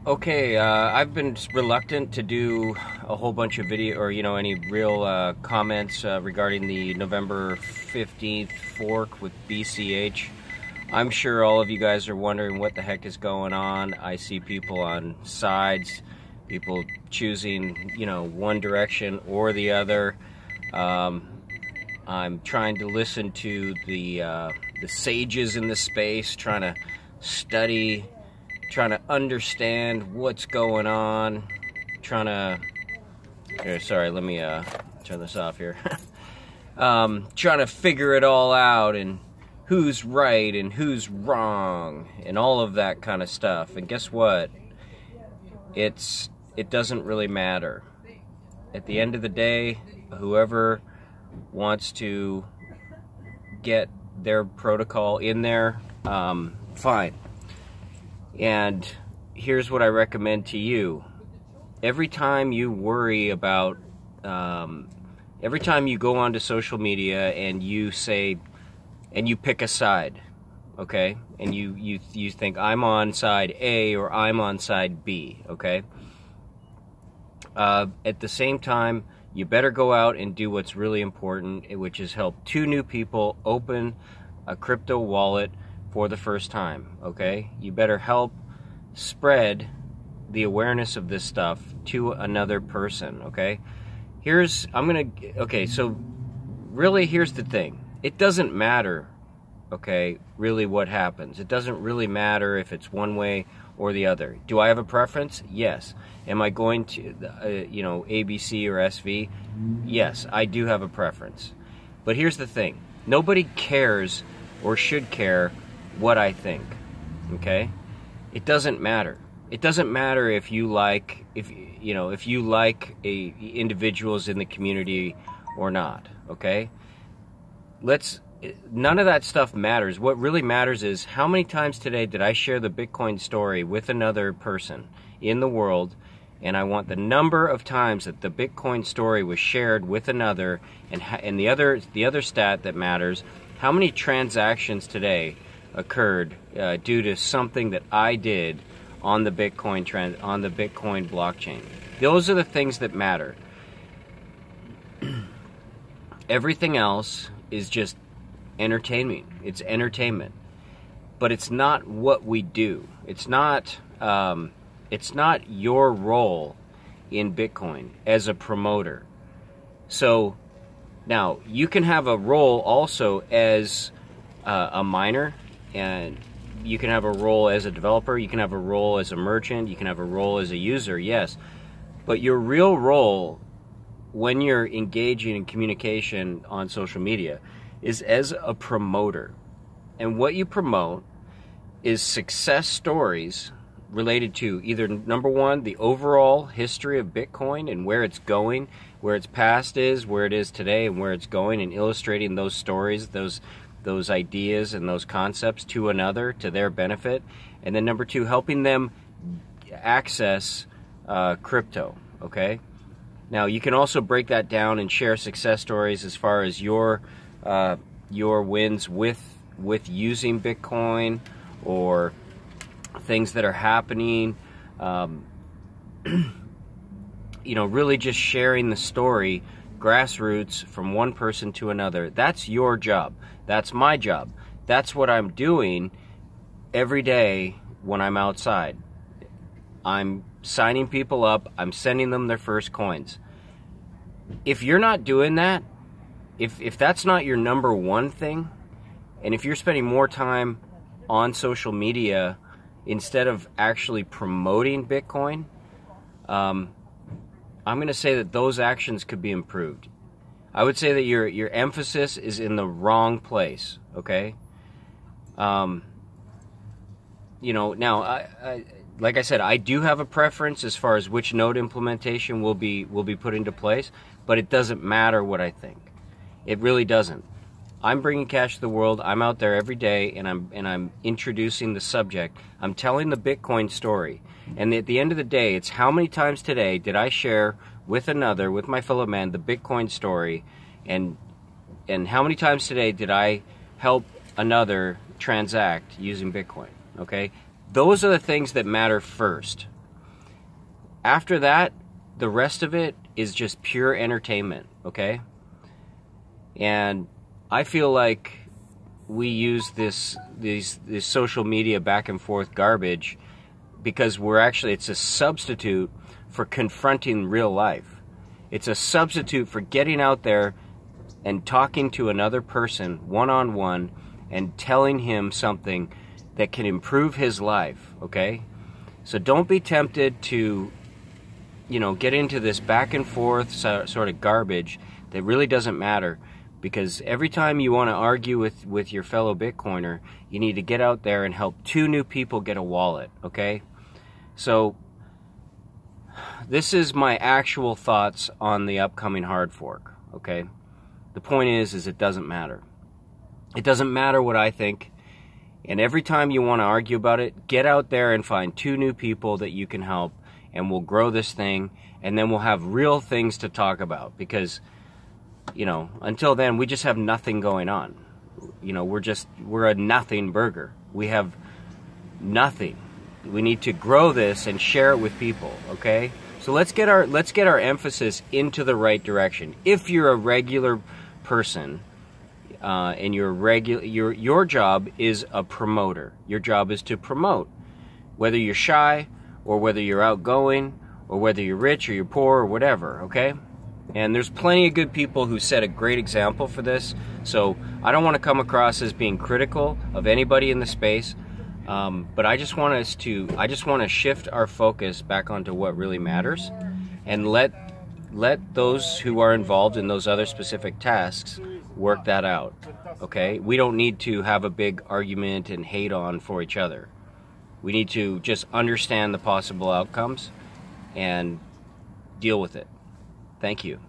Okay, I've been reluctant to do a whole bunch of video or any real comments regarding the November 15th fork with BCH. I'm sure all of you guys are wondering what the heck is going on. I see people on sides, people choosing, one direction or the other. I'm trying to listen to the sages in the space, trying to study, trying to understand what's going on, here, sorry, let me turn this off here. Trying to figure it all out and who's right and who's wrong and all of that kind of stuff. And guess what? It doesn't really matter. At the end of the day, whoever wants to get their protocol in there, fine. And here's what I recommend to you. Every time you worry about, every time you go onto social media and you say, and you pick a side, okay? And you think, I'm on side A or I'm on side B, okay? At the same time, you better go out and do what's really important, which is help 2 new people open a crypto wallet for the first time, okay? You better help spread the awareness of this stuff to another person, okay? So really here's the thing. It doesn't matter, okay, really what happens. It doesn't really matter if it's one way or the other. Do I have a preference? Yes. Am I going to, ABC or SV? Yes, I do have a preference. But here's the thing. Nobody cares or should care what I think, okay? It doesn't matter. It doesn't matter if you like, if you like individuals in the community or not, okay? None of that stuff matters. What really matters is how many times today did I share the Bitcoin story with another person in the world, and I want the number of times that the Bitcoin story was shared with another, and the other stat that matters, how many transactions today occurred due to something that I did on the Bitcoin blockchain. Those are the things that matter. Everything else is just entertainment. It's entertainment, but it's not what we do. It's not your role in Bitcoin as a promoter. So now you can have a role also as a miner, and you can have a role as a developer, you can have a role as a merchant, you can have a role as a user, yes. But your real role when you're engaging in communication on social media is as a promoter. And what you promote is success stories related to either, number one, the overall history of Bitcoin and where it's going, where its past is, where it is today, and where it's going, and illustrating those stories, those ideas and those concepts to another, to their benefit. And then number 2, helping them access crypto, okay? Now, you can also break that down and share success stories as far as your wins with using Bitcoin, or things that are happening, really just sharing the story, grassroots, from one person to another. That's your job. That's my job. That's what I'm doing every day when I'm outside. I'm signing people up. I'm sending them their first coins. If you're not doing that, if that's not your number one thing, and if you're spending more time on social media instead of actually promoting Bitcoin, I'm going to say that those actions could be improved. I would say that your emphasis is in the wrong place, okay? Now, like I said, I do have a preference as far as which node implementation will be put into place, but it doesn't matter what I think. It really doesn't. I'm bringing cash to the world. I'm out there every day, and I'm introducing the subject. I'm telling the Bitcoin story. And at the end of the day, it's how many times today did I share with my fellow man, the Bitcoin story, and how many times today did I help another transact using Bitcoin, okay? Those are the things that matter first. After that, the rest of it is just pure entertainment, okay? And I feel like we use this social media back and forth garbage because it's a substitute for confronting real life. It's a substitute for getting out there and talking to another person one-on-one and telling him something that can improve his life, okay? So don't be tempted to, get into this back and forth sort of garbage that really doesn't matter, because every time you want to argue with your fellow Bitcoiner, you need to get out there and help 2 new people get a wallet, okay? So this is my actual thoughts on the upcoming hard fork, okay? The point is it doesn't matter. It doesn't matter what I think. And every time you want to argue about it, get out there and find 2 new people that you can help, and we'll grow this thing, and then we'll have real things to talk about, because, until then, we just have nothing going on. We're a nothing burger. We have nothing. We need to grow this and share it with people, okay? So let's get our emphasis into the right direction. If you're a regular person, and your job is a promoter. Your job is to promote. Whether you're shy, or whether you're outgoing, or whether you're rich or you're poor or whatever, okay? And there's plenty of good people who set a great example for this. So I don't want to come across as being critical of anybody in the space, but I just want to shift our focus back onto what really matters, and let those who are involved in those other specific tasks work that out, okay? We don't need to have a big argument and hate on for each other. We need to just understand the possible outcomes and deal with it. Thank you.